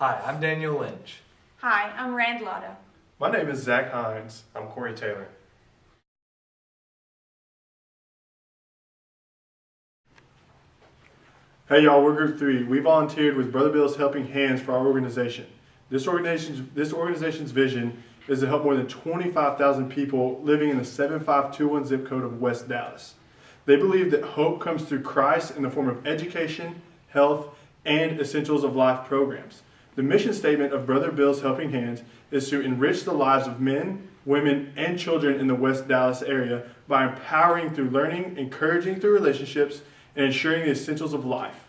Hi, I'm Daniel Lynch. Hi, I'm Rand Lotto. My name is Zach Hines. I'm Corey Taylor. Hey y'all, we're Group 3. We volunteered with Brother Bill's Helping Hands for our organization. This organization's vision is to help more than 25,000 people living in the 7521 zip code of West Dallas. They believe that hope comes through Christ in the form of education, health, and essentials of life programs. The mission statement of Brother Bill's Helping Hands is to enrich the lives of men, women, and children in the West Dallas area by empowering through learning, encouraging through relationships, and ensuring the essentials of life.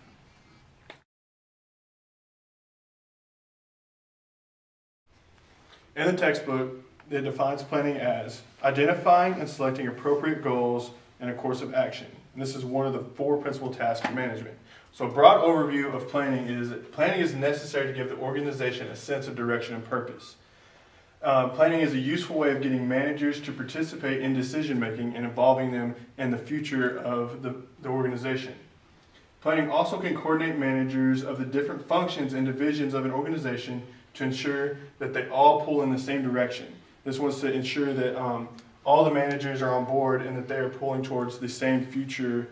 In the textbook, it defines planning as identifying and selecting appropriate goals and a course of action. And this is one of the 4 principal tasks of management. So a broad overview of planning is that planning is necessary to give the organization a sense of direction and purpose. Planning is a useful way of getting managers to participate in decision making and involving them in the future of the organization. Planning also can coordinate managers of the different functions and divisions of an organization to ensure that they all pull in the same direction. This was to ensure that all the managers are on board and that they are pulling towards the same future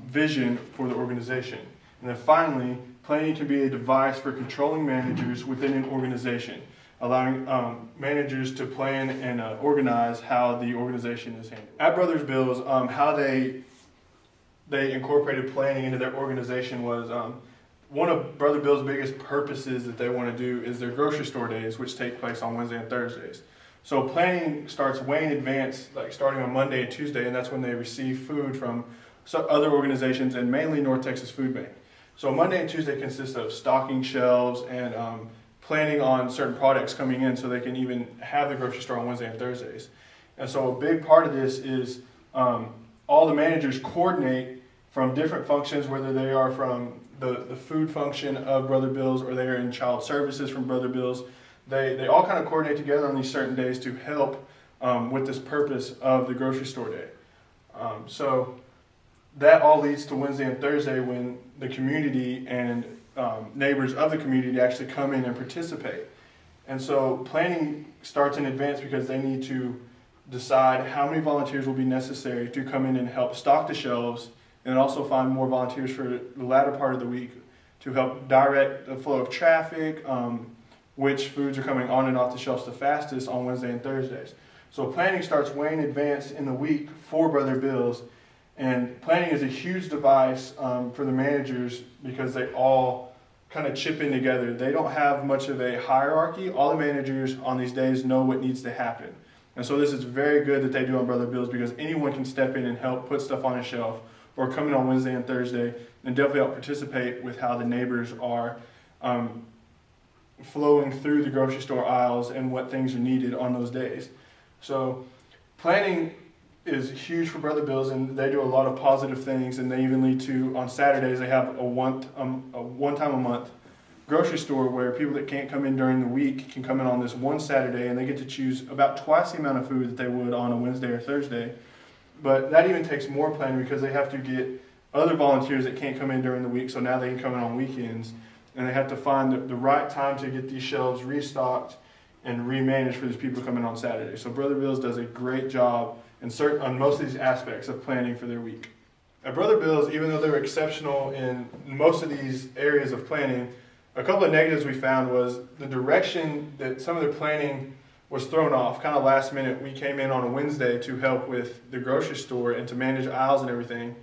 vision for the organization. And then finally, planning can be a device for controlling managers within an organization, allowing managers to plan and organize how the organization is handled. At Brothers Bill's, how they incorporated planning into their organization was one of Brother Bill's biggest purposes that they want to do is their grocery store days, which take place on Wednesday and Thursdays. So planning starts way in advance, like starting on Monday and Tuesday, and that's when they receive food from other organizations and mainly North Texas Food Bank. So Monday and Tuesday consist of stocking shelves and planning on certain products coming in so they can even have the grocery store on Wednesday and Thursdays. And so a big part of this is all the managers coordinate from different functions, whether they are from the food function of Brother Bill's or they are in child services from Brother Bill's. They all kind of coordinate together on these certain days to help with this purpose of the grocery store day. So that all leads to Wednesday and Thursday when the community and neighbors of the community actually come in and participate. And so planning starts in advance because they need to decide how many volunteers will be necessary to come in and help stock the shelves and also find more volunteers for the latter part of the week to help direct the flow of traffic, which foods are coming on and off the shelves the fastest on Wednesday and Thursdays. So planning starts way in advance in the week for Brother Bill's, and planning is a huge device for the managers because they all kind of chip in together. They don't have much of a hierarchy. All the managers on these days know what needs to happen. And so this is very good that they do on Brother Bill's because anyone can step in and help put stuff on a shelf or come in on Wednesday and Thursday and definitely help participate with how the neighbors are flowing through the grocery store aisles and what things are needed on those days. So planning is huge for Brother Bill's, and they do a lot of positive things, and they even lead to, on Saturdays, they have a one time a month grocery store where people that can't come in during the week can come in on this one Saturday, and they get to choose about twice the amount of food that they would on a Wednesday or Thursday. But that even takes more planning because they have to get other volunteers that can't come in during the week, so now they can come in on weekends, and they have to find the right time to get these shelves restocked and remanaged for these people to come in on Saturday. So Brother Bill's does a great job on most of these aspects of planning for their week. At Brother Bill's, even though they were exceptional in most of these areas of planning, a couple of negatives we found was the direction that some of their planning was thrown off, kind of last minute. We came in on a Wednesday to help with the grocery store and to manage aisles and everything,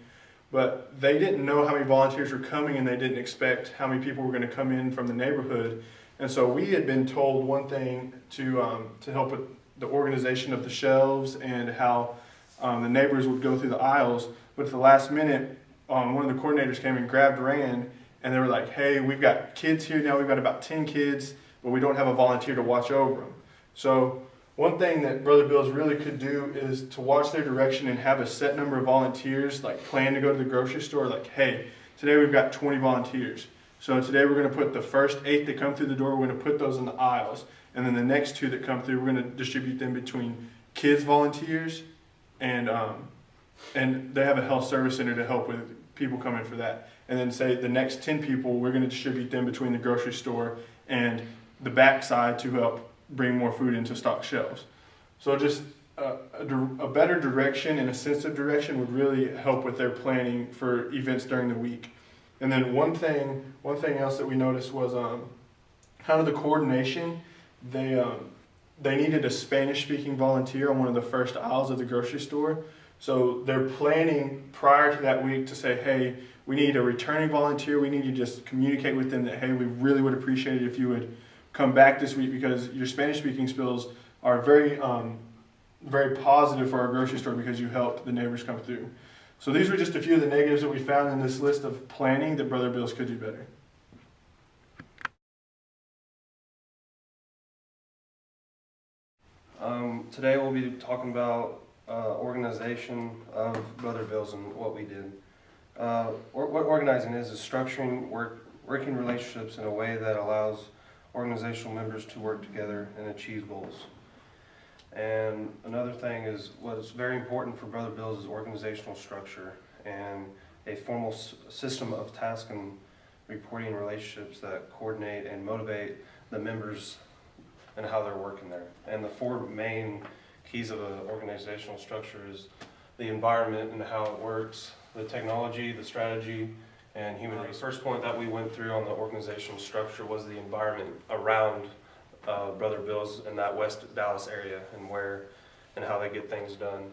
but they didn't know how many volunteers were coming and they didn't expect how many people were going to come in from the neighborhood. And so we had been told one thing to help with the organization of the shelves and how the neighbors would go through the aisles, but at the last minute, one of the coordinators came and grabbed Rand, and they were like, hey, we've got kids here now, we've got about 10 kids, but we don't have a volunteer to watch over them. So one thing that Brother Bill's really could do is to watch their direction and have a set number of volunteers, like plan to go to the grocery store, like, hey, today we've got 20 volunteers. So today we're going to put the first 8 that come through the door, we're going to put those in the aisles. And then the next 2 that come through, we're going to distribute them between kids volunteers and they have a health service center to help with people coming for that. and then say the next 10 people, we're going to distribute them between the grocery store and the backside to help bring more food into stock shelves. So just a better direction and a sense of direction would really help with their planning for events during the week. And then one thing else that we noticed was kind of the coordination. They needed a Spanish-speaking volunteer on one of the first aisles of the grocery store. So they're planning prior to that week to say, hey, we need a returning volunteer. We need to just communicate with them that, hey, we really would appreciate it if you would come back this week, because your Spanish-speaking skills are very positive for our grocery store because you helped the neighbors come through. So these were just a few of the negatives that we found in this list of planning that Brother Bill's could do better. Today we'll be talking about organization of Brother Bill's and what we did. What organizing is structuring working relationships in a way that allows organizational members to work together and achieve goals. And another thing is what's very important for Brother Bill's is organizational structure and a formal system of task and reporting relationships that coordinate and motivate the members and how they're working there. And the four main keys of an organizational structure is the environment and how it works, the technology, the strategy, and human resources. The first point that we went through on the organizational structure was the environment around Brother Bill's in that West Dallas area and how they get things done.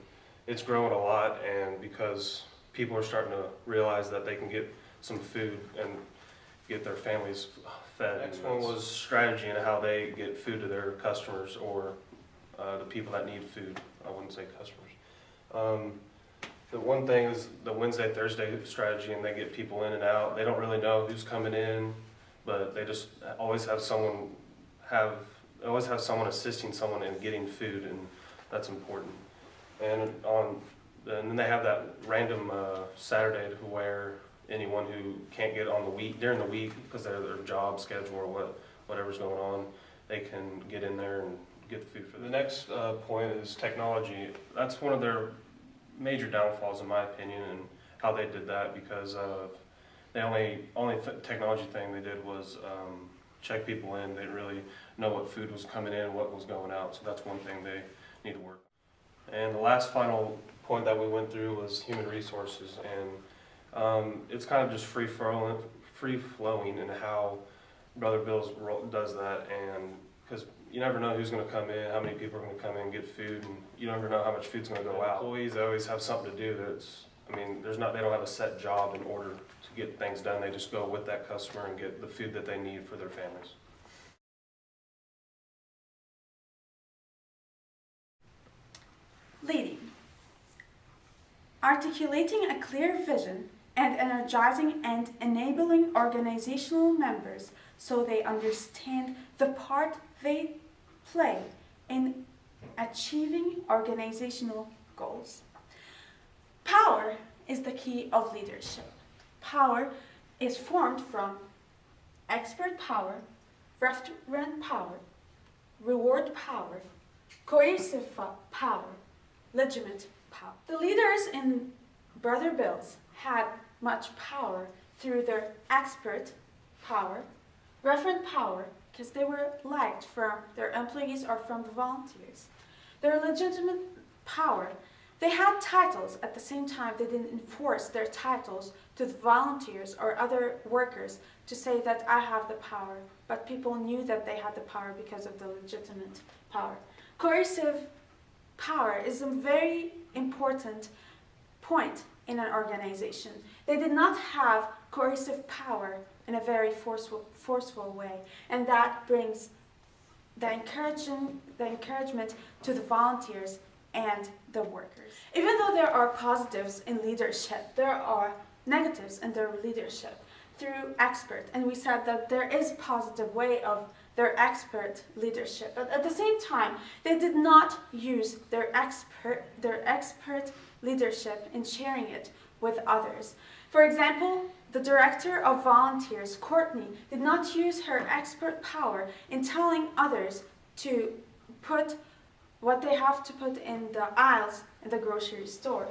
It's growing a lot, and because people are starting to realize that they can get some food and get their families fed. The next one was strategy and how they get food to their customers or the people that need food. I wouldn't say customers. The one thing is the Wednesday, Thursday strategy, and they get people in and out. They don't really know who's coming in, but they just always have someone assisting someone in getting food, and that's important. And then they have that random Saturday to where anyone who can't get on during the week because of their job schedule or whatever's going on, they can get in there and get the food for them. The next point is technology. That's one of their major downfalls, in my opinion, and how they did that, because the only technology thing they did was check people in. They didn't really know what food was coming in, what was going out. So that's one thing they need to work on. And the last final point that we went through was human resources, and it's kind of just free flowing in how Brother Bill's does that, and because you never know who's going to come in, how many people are going to come in and get food, and you never know how much food's going to go out. Employees always have something to do. They don't have a set job in order to get things done. They just go with that customer and get the food that they need for their families. Leading. Articulating a clear vision and energizing and enabling organizational members so they understand the part they play in achieving organizational goals. Power is the key of leadership. Power is formed from expert power, referent power, reward power, coercive power, legitimate power. The leaders in Brother Bill's had much power through their expert power, referent power, because they were liked from their employees or from the volunteers. Their legitimate power, they had titles. At the same time, they didn't enforce their titles to the volunteers or other workers to say that I have the power, but people knew that they had the power because of the legitimate power. Coercive power is a very important point in an organization. They did not have coercive power in a very forceful way, and that brings the encouragement to the volunteers and the workers. Even though there are positives in leadership, there are negatives in their leadership through expert, and we said that there is positive way of their expert leadership, but at the same time they did not use their expert leadership in sharing it with others. For example, the director of volunteers, Courtney, did not use her expert power in telling others to put what they have to put in the aisles in the grocery store.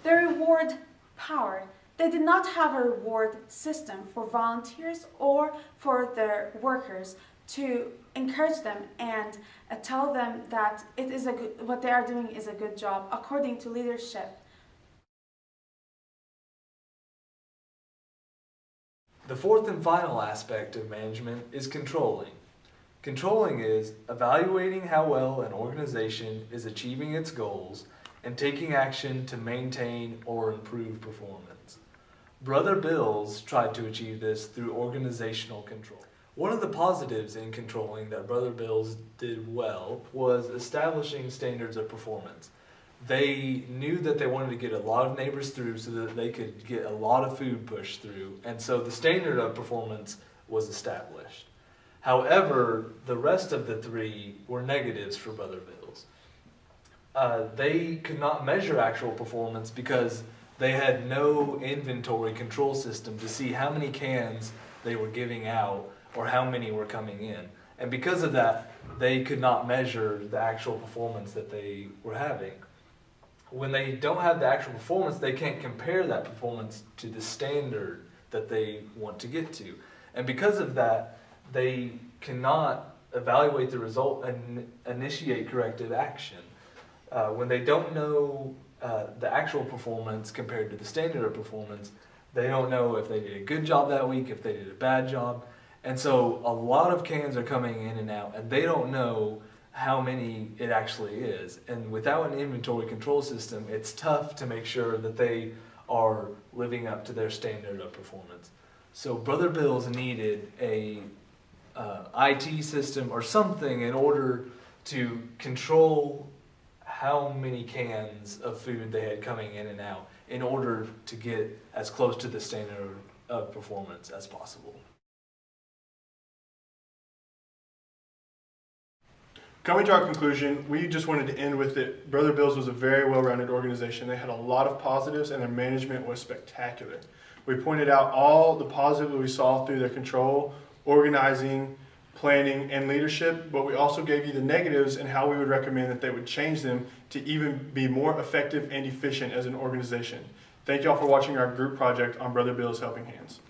The reward power, They did not have a reward system for volunteers or for their workers to encourage them and tell them that what they are doing is a good job according to leadership. The fourth and final aspect of management is controlling. Controlling is evaluating how well an organization is achieving its goals and taking action to maintain or improve performance. Brother Bills tried to achieve this through organizational control. One of the positives in controlling that Brother Bills did well was establishing standards of performance. They knew that they wanted to get a lot of neighbors through so that they could get a lot of food pushed through, and so the standard of performance was established. However, the rest of the three were negatives for Brother Bills. They could not measure actual performance because they had no inventory control system to see how many cans they were giving out or how many were coming in. And because of that, they could not measure the actual performance that they were having. When they don't have the actual performance, they can't compare that performance to the standard that they want to get to. And because of that, they cannot evaluate the result and initiate corrective action. When they don't know the actual performance compared to the standard of performance, they don't know if they did a good job that week, if they did a bad job. And so a lot of cans are coming in and out, and they don't know how many it actually is. And without an inventory control system, it's tough to make sure that they are living up to their standard of performance. So Brother Bills needed a IT system or something in order to control how many cans of food they had coming in and out in order to get as close to the standard of performance as possible. Coming to our conclusion, we just wanted to end with it. Brother Bills was a very well-rounded organization. They had a lot of positives and their management was spectacular. We pointed out all the positives we saw through their control, organizing, planning, and leadership, but we also gave you the negatives and how we would recommend that they would change them to even be more effective and efficient as an organization. Thank you all for watching our group project on Brother Bills Helping Hands.